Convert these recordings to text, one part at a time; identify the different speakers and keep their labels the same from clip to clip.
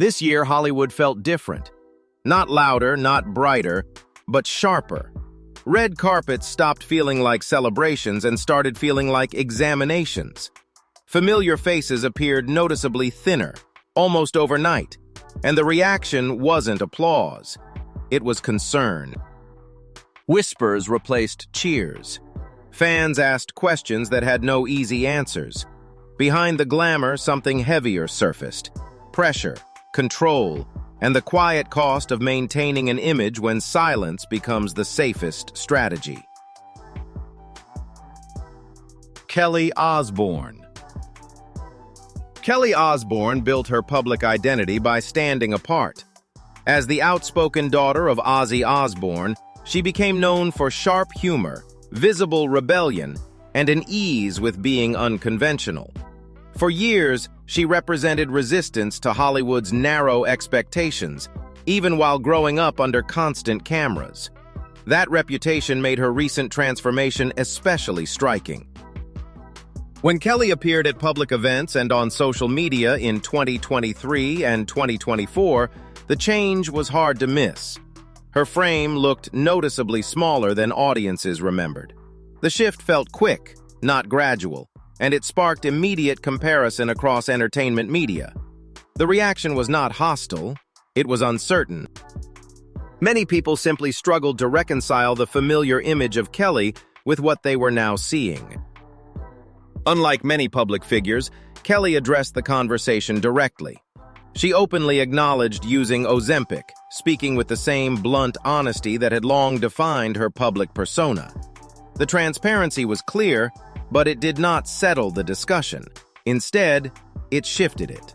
Speaker 1: This year, Hollywood felt different. Not louder, not brighter, but sharper. Red carpets stopped feeling like celebrations and started feeling like examinations. Familiar faces appeared noticeably thinner, almost overnight, and the reaction wasn't applause. It was concern. Whispers replaced cheers. Fans asked questions that had no easy answers. Behind the glamour, something heavier surfaced. Pressure, control, and the quiet cost of maintaining an image when silence becomes the safest strategy. Kelly Osbourne. Kelly Osbourne built her public identity by standing apart. As the outspoken daughter of Ozzy Osbourne, she became known for sharp humor, visible rebellion, and an ease with being unconventional. For years, she represented resistance to Hollywood's narrow expectations, even while growing up under constant cameras. That reputation made her recent transformation especially striking. When Kelly appeared at public events and on social media in 2023 and 2024, the change was hard to miss. Her frame looked noticeably smaller than audiences remembered. The shift felt quick, not gradual, and it sparked immediate comparison across entertainment media. The reaction was not hostile, it was uncertain. Many people simply struggled to reconcile the familiar image of Kelly with what they were now seeing. Unlike many public figures, Kelly addressed the conversation directly. She openly acknowledged using Ozempic, speaking with the same blunt honesty that had long defined her public persona. The transparency was clear, but it did not settle the discussion. Instead, it shifted it.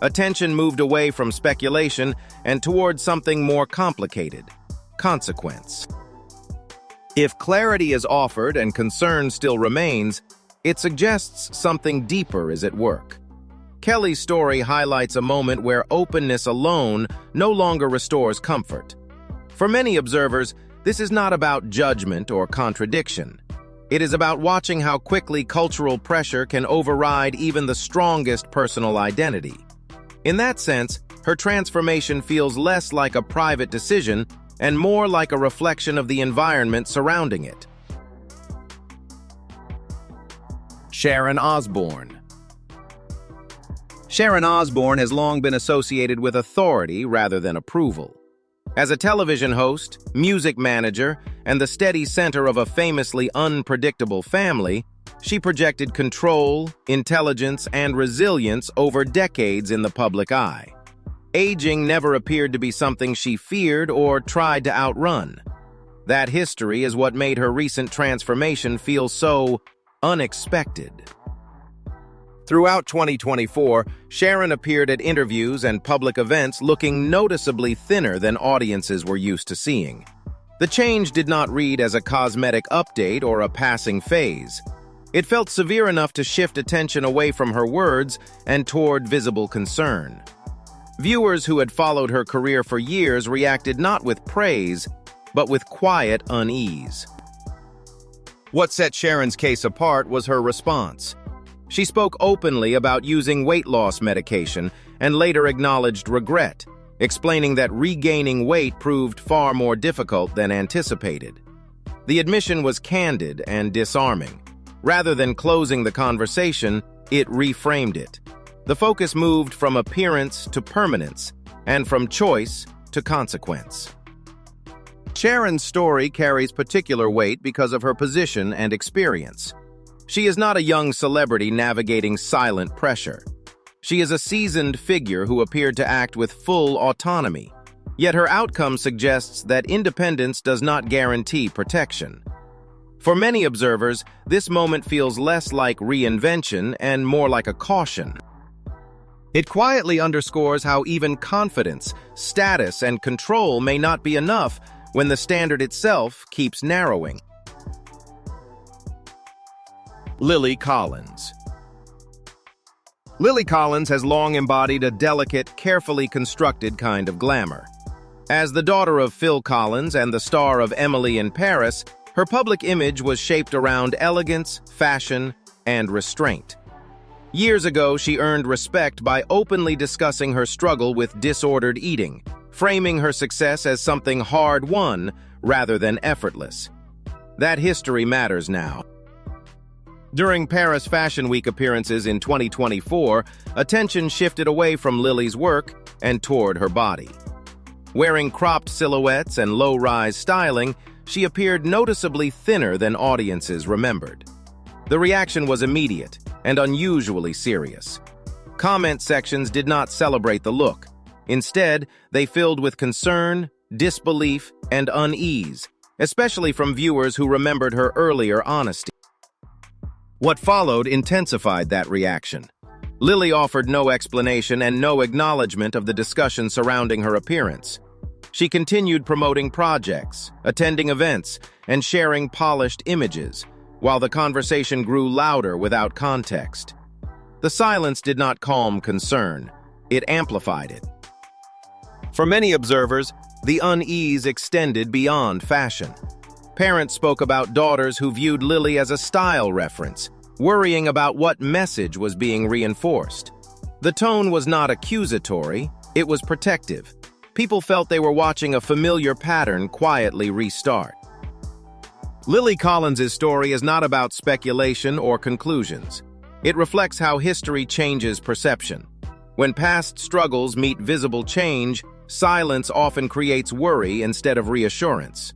Speaker 1: Attention moved away from speculation and toward something more complicated: consequence. If clarity is offered and concern still remains, it suggests something deeper is at work. Kelly's story highlights a moment where openness alone no longer restores comfort. For many observers, this is not about judgment or contradiction. It is about watching how quickly cultural pressure can override even the strongest personal identity. In that sense, her transformation feels less like a private decision and more like a reflection of the environment surrounding it. Sharon Osbourne. Sharon Osbourne has long been associated with authority rather than approval. As a television host, music manager, and the steady center of a famously unpredictable family, she projected control, intelligence, and resilience over decades in the public eye. Aging never appeared to be something she feared or tried to outrun. That history is what made her recent transformation feel so unexpected. Throughout 2024, Sharon appeared at interviews and public events looking noticeably thinner than audiences were used to seeing. The change did not read as a cosmetic update or a passing phase. It felt severe enough to shift attention away from her words and toward visible concern. Viewers who had followed her career for years reacted not with praise, but with quiet unease. What set Sharon's case apart was her response. She spoke openly about using weight loss medication and later acknowledged regret, explaining that regaining weight proved far more difficult than anticipated. The admission was candid and disarming. Rather than closing the conversation, it reframed it. The focus moved from appearance to permanence, and from choice to consequence. Sharon's story carries particular weight because of her position and experience. She is not a young celebrity navigating silent pressure. She is a seasoned figure who appeared to act with full autonomy. Yet her outcome suggests that independence does not guarantee protection. For many observers, this moment feels less like reinvention and more like a caution. It quietly underscores how even confidence, status, and control may not be enough when the standard itself keeps narrowing. Lily Collins. Lily Collins has long embodied a delicate, carefully constructed kind of glamour. As the daughter of Phil Collins and the star of Emily in Paris, her public image was shaped around elegance, fashion, and restraint. Years ago, she earned respect by openly discussing her struggle with disordered eating, framing her success as something hard-won rather than effortless. That history matters now. During Paris Fashion Week appearances in 2024, attention shifted away from Lily's work and toward her body. Wearing cropped silhouettes and low-rise styling, she appeared noticeably thinner than audiences remembered. The reaction was immediate and unusually serious. Comment sections did not celebrate the look. Instead, they filled with concern, disbelief, and unease, especially from viewers who remembered her earlier honesty. What followed intensified that reaction. Lily offered no explanation and no acknowledgement of the discussion surrounding her appearance. She continued promoting projects, attending events, and sharing polished images, while the conversation grew louder without context. The silence did not calm concern, it amplified it. For many observers, the unease extended beyond fashion. Parents spoke about daughters who viewed Lily as a style reference, worrying about what message was being reinforced. The tone was not accusatory, it was protective. People felt they were watching a familiar pattern quietly restart. Lily Collins's story is not about speculation or conclusions. It reflects how history changes perception. When past struggles meet visible change, silence often creates worry instead of reassurance.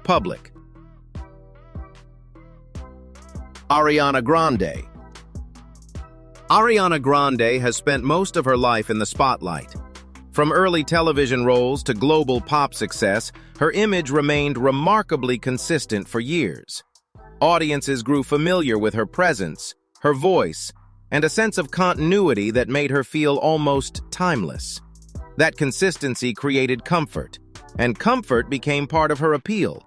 Speaker 1: Public. Ariana Grande. Ariana Grande has spent most of her life in the spotlight. From early television roles to global pop success, her image remained remarkably consistent for years. Audiences grew familiar with her presence, her voice, and a sense of continuity that made her feel almost timeless. That consistency created comfort, and comfort became part of her appeal.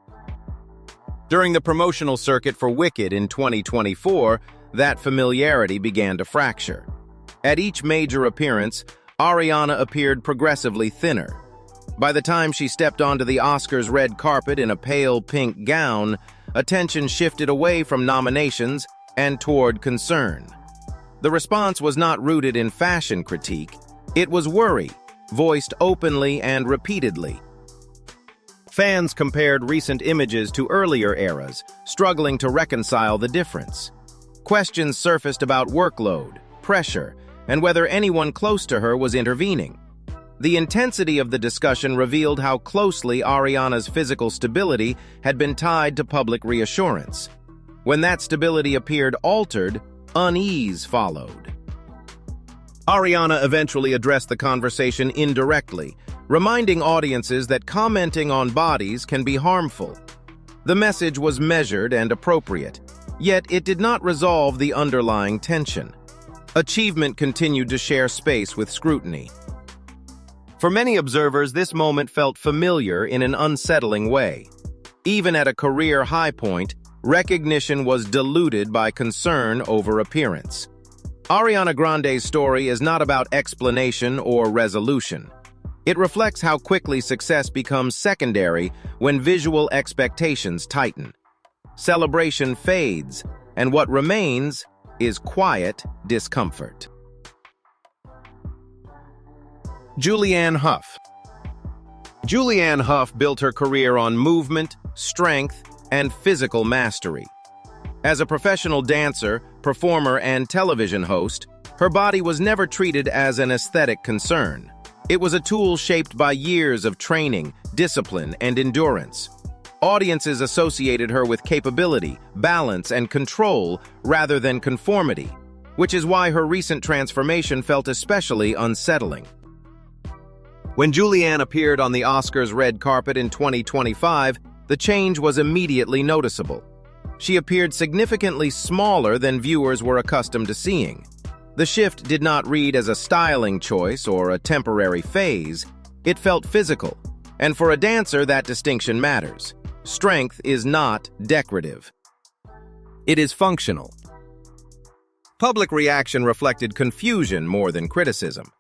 Speaker 1: During the promotional circuit for Wicked in 2024, that familiarity began to fracture. At each major appearance, Ariana appeared progressively thinner. By the time she stepped onto the Oscars red carpet in a pale pink gown, attention shifted away from nominations and toward concern. The response was not rooted in fashion critique, it was worry, voiced openly and repeatedly. Fans compared recent images to earlier eras, struggling to reconcile the difference. Questions surfaced about workload, pressure, and whether anyone close to her was intervening. The intensity of the discussion revealed how closely Ariana's physical stability had been tied to public reassurance. When that stability appeared altered, unease followed. Ariana eventually addressed the conversation indirectly, reminding audiences that commenting on bodies can be harmful. The message was measured and appropriate, yet it did not resolve the underlying tension. Achievement continued to share space with scrutiny. For many observers, this moment felt familiar in an unsettling way. Even at a career high point, recognition was diluted by concern over appearance. Ariana Grande's story is not about explanation or resolution. It reflects how quickly success becomes secondary when visual expectations tighten. Celebration fades, and what remains is quiet discomfort. Julianne Hough. Julianne Hough built her career on movement, strength, and physical mastery. As a professional dancer, performer, and television host, her body was never treated as an aesthetic concern. It was a tool shaped by years of training, discipline, and endurance. Audiences associated her with capability, balance, and control rather than conformity, which is why her recent transformation felt especially unsettling. When Julianne appeared on the Oscars red carpet in 2025, the change was immediately noticeable. She appeared significantly smaller than viewers were accustomed to seeing. The shift did not read as a styling choice or a temporary phase. It felt physical, and for a dancer, that distinction matters. Strength is not decorative. It is functional. Public reaction reflected confusion more than criticism.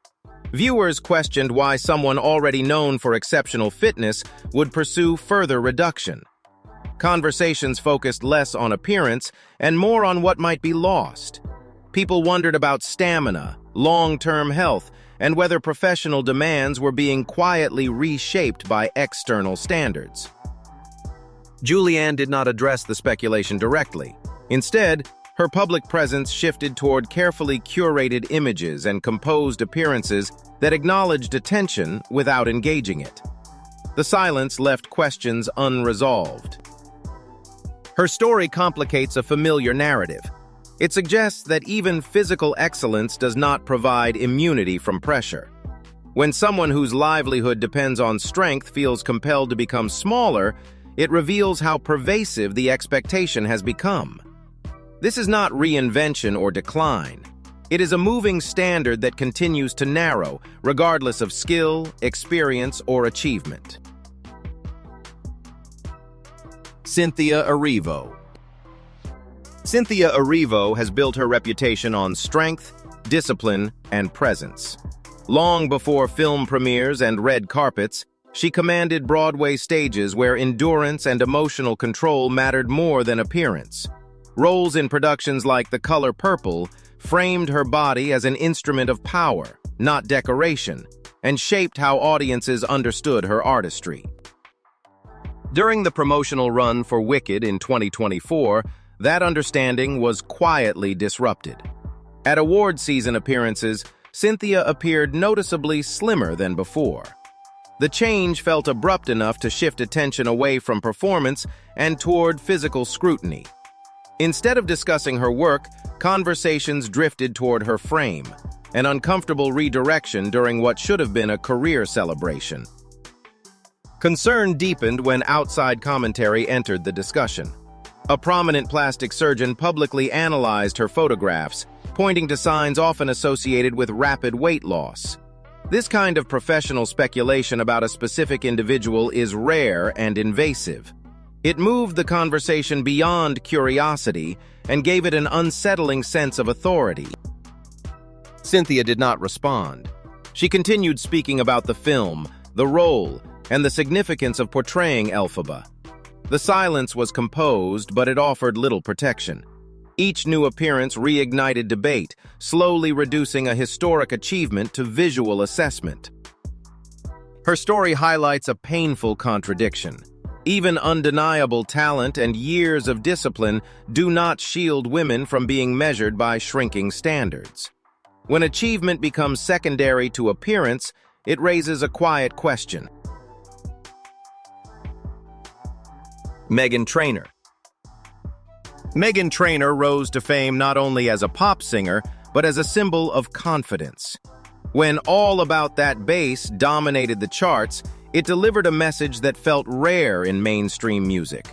Speaker 1: Viewers questioned why someone already known for exceptional fitness would pursue further reduction. Conversations focused less on appearance and more on what might be lost. People wondered about stamina, long-term health, and whether professional demands were being quietly reshaped by external standards. Julianne did not address the speculation directly. Instead, her public presence shifted toward carefully curated images and composed appearances that acknowledged attention without engaging it. The silence left questions unresolved. Her story complicates a familiar narrative. It suggests that even physical excellence does not provide immunity from pressure. When someone whose livelihood depends on strength feels compelled to become smaller, it reveals how pervasive the expectation has become. This is not reinvention or decline. It is a moving standard that continues to narrow, regardless of skill, experience, or achievement. Cynthia Erivo. Cynthia Erivo has built her reputation on strength, discipline, and presence. Long before film premieres and red carpets, she commanded Broadway stages where endurance and emotional control mattered more than appearance. Roles in productions like The Color Purple framed her body as an instrument of power, not decoration, and shaped how audiences understood her artistry. During the promotional run for Wicked in 2024, that understanding was quietly disrupted. At award season appearances, Cynthia appeared noticeably slimmer than before. The change felt abrupt enough to shift attention away from performance and toward physical scrutiny. Instead of discussing her work, conversations drifted toward her frame, an uncomfortable redirection during what should have been a career celebration. Concern deepened when outside commentary entered the discussion. A prominent plastic surgeon publicly analyzed her photographs, pointing to signs often associated with rapid weight loss. This kind of professional speculation about a specific individual is rare and invasive. It moved the conversation beyond curiosity and gave it an unsettling sense of authority. Cynthia did not respond. She continued speaking about the film, the role, and the significance of portraying Elphaba. The silence was composed, but it offered little protection. Each new appearance reignited debate, slowly reducing a historic achievement to visual assessment. Her story highlights a painful contradiction. Even undeniable talent and years of discipline do not shield women from being measured by shrinking standards. When achievement becomes secondary to appearance, it raises a quiet question. Meghan Trainor. Meghan Trainor rose to fame not only as a pop singer, but as a symbol of confidence. When All About That Bass dominated the charts, it delivered a message that felt rare in mainstream music.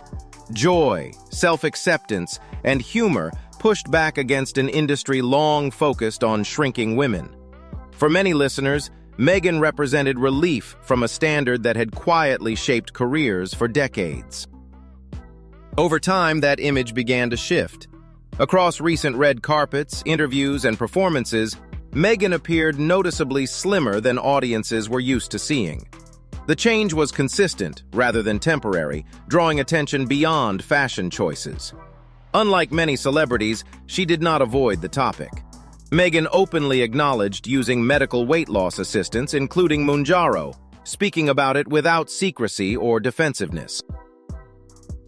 Speaker 1: Joy, self-acceptance, and humor pushed back against an industry long focused on shrinking women. For many listeners, Meghan represented relief from a standard that had quietly shaped careers for decades. Over time, that image began to shift. Across recent red carpets, interviews, and performances, Meghan appeared noticeably slimmer than audiences were used to seeing. The change was consistent, rather than temporary, drawing attention beyond fashion choices. Unlike many celebrities, she did not avoid the topic. Meghan openly acknowledged using medical weight loss assistance, including Mounjaro, speaking about it without secrecy or defensiveness.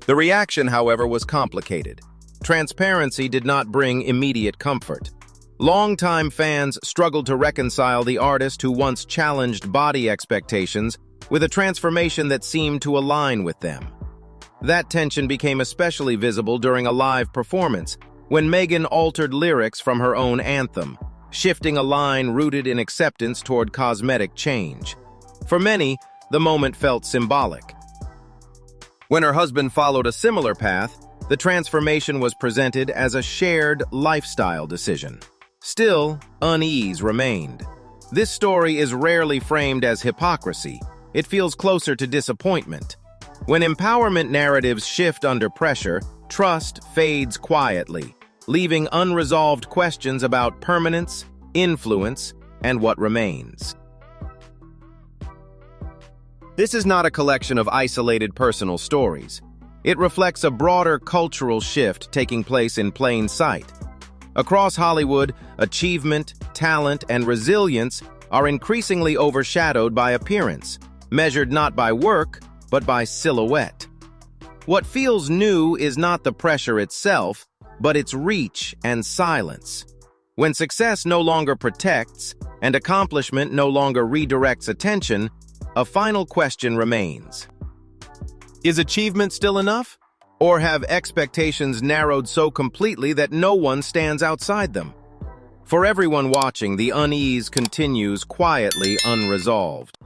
Speaker 1: The reaction, however, was complicated. Transparency did not bring immediate comfort. Longtime fans struggled to reconcile the artist who once challenged body expectations with a transformation that seemed to align with them. That tension became especially visible during a live performance, when Meghan altered lyrics from her own anthem, shifting a line rooted in acceptance toward cosmetic change. For many, the moment felt symbolic. When her husband followed a similar path, the transformation was presented as a shared lifestyle decision. Still, unease remained. This story is rarely framed as hypocrisy. It feels closer to disappointment. When empowerment narratives shift under pressure, trust fades quietly, leaving unresolved questions about permanence, influence, and what remains. This is not a collection of isolated personal stories. It reflects a broader cultural shift taking place in plain sight. Across Hollywood, achievement, talent, and resilience are increasingly overshadowed by appearance, measured not by work, but by silhouette. What feels new is not the pressure itself, but its reach and silence. When success no longer protects and accomplishment no longer redirects attention, a final question remains. Is achievement still enough? Or have expectations narrowed so completely that no one stands outside them? For everyone watching, the unease continues quietly unresolved.